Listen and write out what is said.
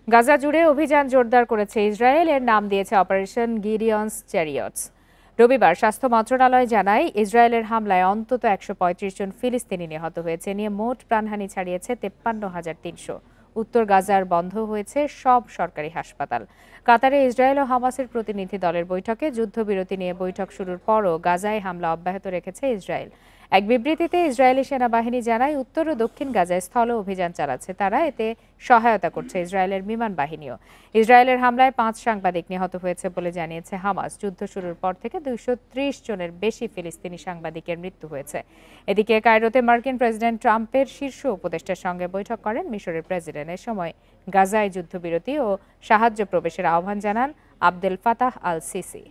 গাজা জুড়ে অভিযান জোরদার করেছে ইসরায়েল। এর নাম দিয়েছে অপারেশন গিডিয়নস চ্যারিয়টস। রবিবার স্বাস্থ্য মন্ত্রণালয় জানায়, ইসরায়েলের হামলায় অন্তত ১৩৫ জন ফিলিস্তিনি নিহত হয়েছে। নিয়ে মোট প্রাণহানি ছাড়িয়েছে ৫৩,৩০০। উত্তর গাজার বন্ধ হয়েছে সব সরকারি হাসপাতাল। কাতারে ইসরায়েল ও হামাসের প্রতিনিধি দলের বৈঠকে যুদ্ধবিরতি নিয়ে বৈঠক শুরুর পরও গাজায় হামলা অব্যাহত রেখেছে ইসরায়েল। এক বিবৃতিতে ইসরায়েলি সেনাবাহিনী জানায়, উত্তর ও দক্ষিণ গাজায় স্থল অভিযান চালাচ্ছে তারা। এতে সহায়তা করছে ইসরায়েলের বিমান বাহিনীও। ইসরায়েলের হামলায় ৫ সাংবাদিক নিহত হয়েছে বলে জানিয়েছে হামাস। যুদ্ধ শুরুর পর থেকে ২৩০ জনের বেশি ফিলিস্তিনি সাংবাদিকের মৃত্যু হয়েছে। এদিকে কায়রোতে মার্কিন প্রেসিডেন্ট ট্রাম্পের শীর্ষ উপদেষ্টার সঙ্গে বৈঠক করেন মিশরের প্রেসিডেন্ট। এ সময় গাজায় যুদ্ধবিরতি ও সাহায্য প্রবেশের আহ্বান জানান আবদেল ফাতাহ আল সিসি।